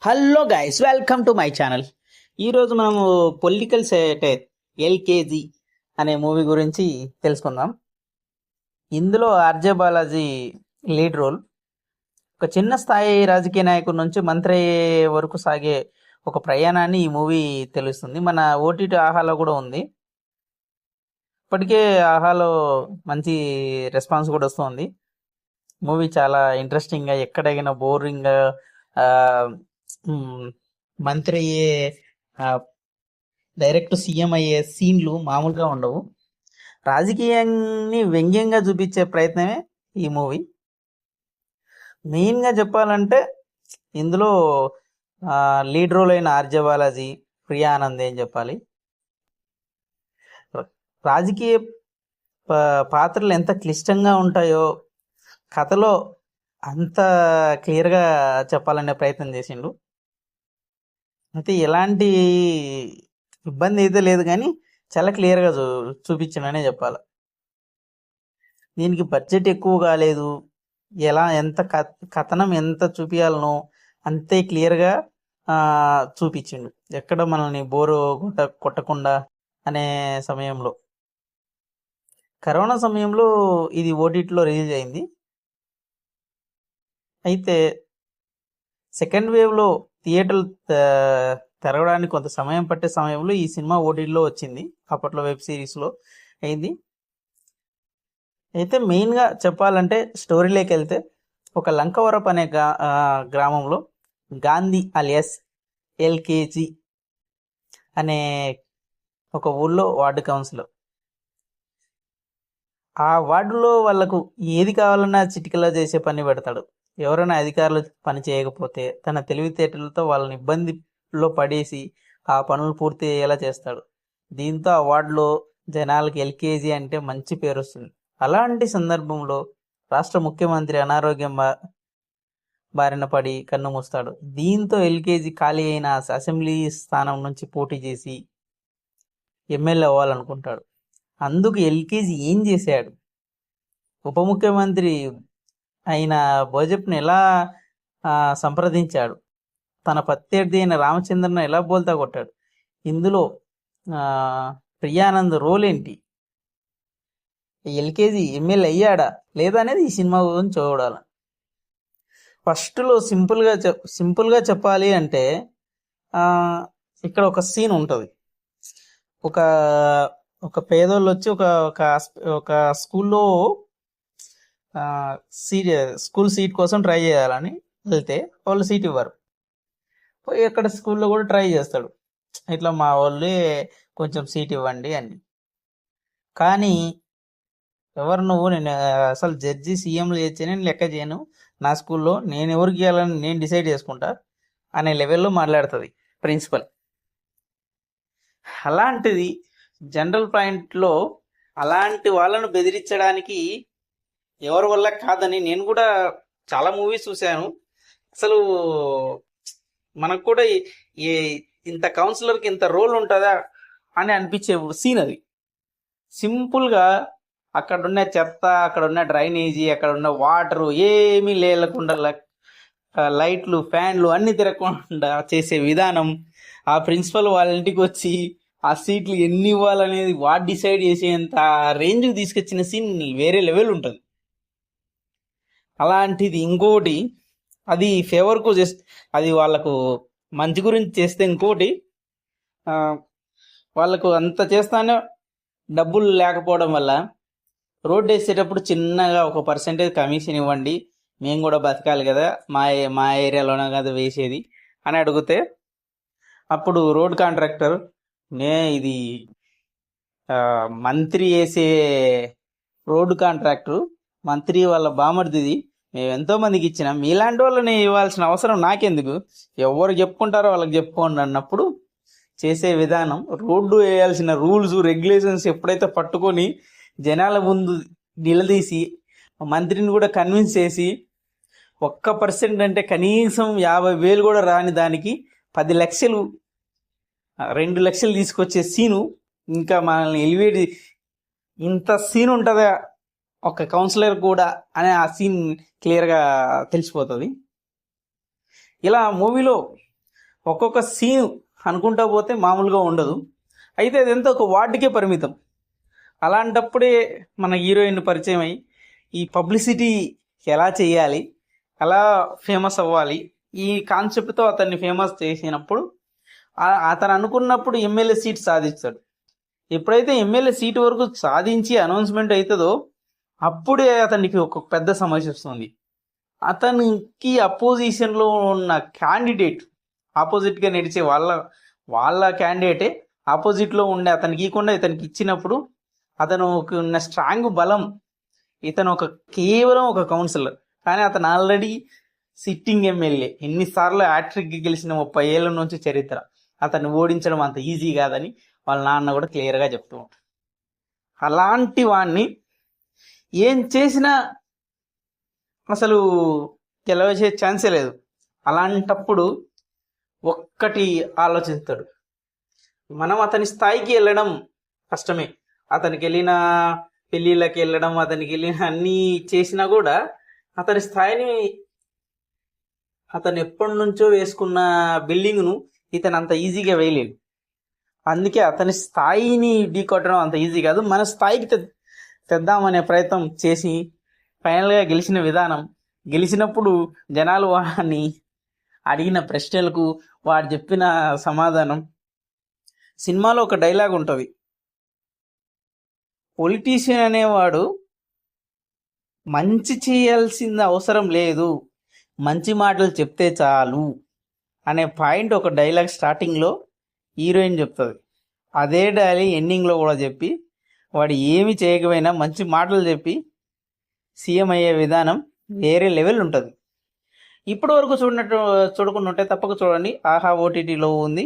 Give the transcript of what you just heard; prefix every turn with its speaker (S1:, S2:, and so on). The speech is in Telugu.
S1: Hello guys, welcome to my channel. ఈరోజు మనము పొలిటికల్ సెటైర్ ఎల్కేజీ అనే మూవీ గురించి తెలుసుకుందాం. ఇందులో ఆర్జే బాలాజీ లీడ్ రోల్. ఒక చిన్న స్థాయి రాజకీయ నాయకుడి నుంచి మంత్రి అయ్యే వరకు సాగే ఒక ప్రయాణాన్ని ఈ మూవీ తెలుస్తుంది. మన ఓటీటీ ఆహాలో కూడా ఉంది. ఇప్పటికే ఆహాలో మంచి రెస్పాన్స్ కూడా వస్తుంది. మూవీ చాలా ఇంట్రెస్టింగ్గా, ఎక్కడైనా బోరింగ్గా మంత్రి అయ్యే డైరెక్ట్ సీఎం అయ్యే సీన్లు మామూలుగా ఉండవు. రాజకీయాన్ని వ్యంగ్యంగా చూపించే ప్రయత్నమే ఈ మూవీ. మెయిన్గా చెప్పాలంటే ఇందులో లీడ్ రోల్ అయిన ఆర్జే బాలాజీ, ప్రియా ఆనంద్ అని చెప్పాలి. రాజకీయ పాత్రలు ఎంత క్లిష్టంగా ఉంటాయో కథలో అంత క్లియర్గా చెప్పాలనే ప్రయత్నం చేసిండు. అయితే ఎలాంటి ఇబ్బంది అయితే లేదు, కానీ చాలా క్లియర్గా చూపించాననే చెప్పాలి. దీనికి బడ్జెట్ ఎక్కువ కాలేదు. ఎంత కథనం ఎంత చూపించాలనో అంతే క్లియర్గా చూపించిండు. ఎక్కడ మనల్ని బోరు కొట్టకుండా అనే సమయంలో, కరోనా సమయంలో ఇది ఓటీటీలో రిలీజ్ అయింది. అయితే సెకండ్ వేవ్లో థియేటర్లు తెరవడానికి కొంత సమయం పట్టే సమయంలో ఈ సినిమా ఓటీటీలో వచ్చింది. అప్పట్లో వెబ్ సిరీస్లో అయింది. అయితే మెయిన్గా చెప్పాలంటే స్టోరీలోకి వెళ్తే, ఒక లంకవరప్ అనే గ్రామంలో గాంధీ అలియాస్ ఎల్కేజీ అనే ఒక ఊళ్ళో వార్డు కౌన్సిలర్. ఆ వార్డులో వాళ్ళకు ఏది కావాలన్నా చిటికలో చేసే పని పెడతాడు. ఎవరైనా అధికారులు పని చేయకపోతే తన తెలివితేటలతో వాళ్ళని ఇబ్బందిలో పడేసి ఆ పనులు పూర్తి అయ్యేలా చేస్తాడు. దీంతో ఆ వార్డులో జనాలకి ఎల్కేజీ అంటే మంచి పేరు వస్తుంది. అలాంటి సందర్భంలో రాష్ట్ర ముఖ్యమంత్రి అనారోగ్యం బారిన పడి కన్ను మూస్తాడు. దీంతో ఎల్కేజీ ఖాళీ అయిన అసెంబ్లీ స్థానం నుంచి పోటీ చేసి ఎమ్మెల్యే అవ్వాలనుకుంటాడు. అందుకు ఎల్కేజీ ఏం చేశాడు? ఉప ముఖ్యమంత్రి అయిన భోజప్ని ఎలా సంప్రదించాడు? తన ప్రత్యర్థి అయిన రామచంద్రను ఎలా బోల్తా కొట్టాడు? ఇందులో ప్రియానంద్ రోల్ ఏంటి? ఎల్కేజీ ఎమ్మెల్యే అయ్యాడా లేదా అనేది ఈ సినిమా గురించి చూడాలి. ఫస్ట్లో సింపుల్గా చెప్పాలి అంటే, ఇక్కడ ఒక సీన్ ఉంటుంది. ఒక పేదోళ్ళు వచ్చి ఒక స్కూల్లో స్కూల్ సీట్ కోసం ట్రై చేయాలని వెళ్తే వాళ్ళు సీట్ ఇవ్వరు. పోయి అక్కడ స్కూల్లో కూడా ట్రై చేస్తాడు, ఇట్లా మా వాళ్ళే కొంచెం సీట్ ఇవ్వండి అని. కానీ ఎవరు నువ్వు? నేను అసలు జడ్జి సీఎంలు చేస్తే నేను లెక్క చేయను, నా స్కూల్లో నేను ఎవరికి ఇవ్వాలని నేను డిసైడ్ చేసుకుంటా అనే లెవెల్లో మాట్లాడుతుంది ప్రిన్సిపల్. అలాంటిది జనరల్ పాయింట్లో అలాంటి వాళ్ళను బెదిరించడానికి ఎవరి వల్ల కాదని నేను కూడా చాలా మూవీస్ చూశాను. అసలు మనకు కూడా ఇంత కౌన్సిలర్కి ఇంత రోల్ ఉంటుందా అని అనిపించే సీన్ అది. సింపుల్గా అక్కడున్న చెత్త, అక్కడున్న డ్రైనేజీ, అక్కడున్న వాటరు ఏమీ లేకుండా, లైట్లు ఫ్యాన్లు అన్నీ తిరగకుండా చేసే విధానం, ఆ ప్రిన్సిపల్ వాళ్ళ ఇంటికి వచ్చి ఆ సీట్లు ఎన్ని ఇవ్వాలనేది వాడు డిసైడ్ చేసేంత రేంజ్కి తీసుకొచ్చిన సీన్ వేరే లెవెల్ ఉంటుంది. అలాంటిది ఇంకోటి, అది ఫేవర్కు అది వాళ్ళకు మంచి గురించి చేస్తే, ఇంకోటి వాళ్ళకు అంత చేస్తానే డబ్బులు లేకపోవడం వల్ల రోడ్డు వేసేటప్పుడు చిన్నగా ఒక పర్సెంటేజ్ కమిషన్ ఇవ్వండి, మేము కూడా బతకాలి కదా, మా ఏరియాలోనే కదా వేసేది అని అడిగితే, అప్పుడు రోడ్ కాంట్రాక్టర్ ఇది మంత్రి వేసే రోడ్డు కాంట్రాక్టర్, మంత్రి వాళ్ళ బామర్దిది, మేము ఎంతో మందికి ఇచ్చినాం, మీలాంటి వాళ్ళని ఇవ్వాల్సిన అవసరం నాకెందుకు, ఎవరు చెప్పుకుంటారో వాళ్ళకి చెప్పుకోండి అన్నప్పుడు చేసే విధానం. రోడ్డు వేయాల్సిన రూల్స్ రెగ్యులేషన్స్ ఎప్పుడైతే పట్టుకొని జనాల ముందు నిలదీసి మంత్రిని కూడా కన్విన్స్ చేసి 1% అంటే కనీసం 50,000 కూడా రాని దానికి 10 లక్షలు 2 లక్షలు తీసుకొచ్చే సీను, ఇంకా మనల్ని ఎలివేట్, ఇంత సీన్ ఉంటుందా ఒక కౌన్సిలర్ కూడా అనే ఆ సీన్ క్లియర్గా తెలిసిపోతుంది. ఇలా మూవీలో ఒక్కొక్క సీన్ అనుకుంటా పోతే మామూలుగా ఉండదు. అయితే అదంతా ఒక వార్డుకే పరిమితం. అలాంటప్పుడే మన హీరోయిన్ పరిచయం అయ్యి ఈ పబ్లిసిటీ ఎలా చేయాలి, ఎలా ఫేమస్ అవ్వాలి, ఈ కాన్సెప్ట్తో అతన్ని ఫేమస్ చేసినప్పుడు అతను అనుకున్నప్పుడు ఎమ్మెల్యే సీట్ సాధిస్తాడు. ఎప్పుడైతే ఎమ్మెల్యే సీటు వరకు సాధించి అనౌన్స్మెంట్ అవుతుందో అప్పుడే అతనికి ఒక పెద్ద సమస్య వస్తుంది. అతనికి అపోజిషన్లో ఉన్న క్యాండిడేట్, ఆపోజిట్గా నడిచే వాళ్ళ క్యాండిడేటే ఆపోజిట్లో ఉండే అతనికి ఇవ్వకుండా ఇతనికి ఇచ్చినప్పుడు అతను ఉన్న స్ట్రాంగ్ బలం, ఇతను కేవలం ఒక కౌన్సిలర్, కానీ అతను ఆల్రెడీ సిట్టింగ్ ఎమ్మెల్యే, ఎన్నిసార్లు హ్యాట్రిక్ గెలిచిన 30 ఏళ్ళ నుంచి చరిత్ర. అతన్ని ఓడించడం అంత ఈజీ కాదని వాళ్ళ నాన్న కూడా క్లియర్గా చెప్తూ ఉంటాడు. అలాంటి వాడిని ఏం చేసినా అసలు గెలవచే ఛాన్సే లేదు. అలాంటప్పుడు ఒక్కటి ఆలోచిస్తాడు, మనం అతని స్థాయికి వెళ్ళడం కష్టమే. అతనికి వెళ్ళిన పెళ్ళిళ్ళకి వెళ్ళడం, అతనికి వెళ్ళిన అన్నీ చేసినా కూడా అతని స్థాయిని, అతను ఎప్పటి నుంచో వేసుకున్న బిల్డింగ్ను ఇతను అంత ఈజీగా వేయలేడు. అందుకే అతని స్థాయిని ఢీకొట్టడం అంత ఈజీ కాదు. మన స్థాయికి తెద్దామనే ప్రయత్నం చేసి ఫైనల్గా గెలిచిన విధానం, గెలిచినప్పుడు జనాలు వాడిని అడిగిన ప్రశ్నలకు వాడు చెప్పిన సమాధానం. సినిమాలో ఒక డైలాగ్ ఉంటుంది, పొలిటీషియన్ అనేవాడు మంచి చేయాల్సిన అవసరం లేదు, మంచి మాటలు చెప్తే చాలు అనే పాయింట్ ఒక డైలాగ్ స్టార్టింగ్లో హీరోయిన్ చెప్తుంది. అదే డైలాగ్ ఎండింగ్లో కూడా చెప్పి వాడు ఏమి చేయకపోయినా మంచి మాటలు చెప్పి సీఎం అయ్యే విధానం వేరే లెవెల్ ఉంటుంది. ఇప్పటి వరకు చూడకుండా ఉంటే తప్పక చూడండి. ఆహా ఓటీటీలో ఉంది.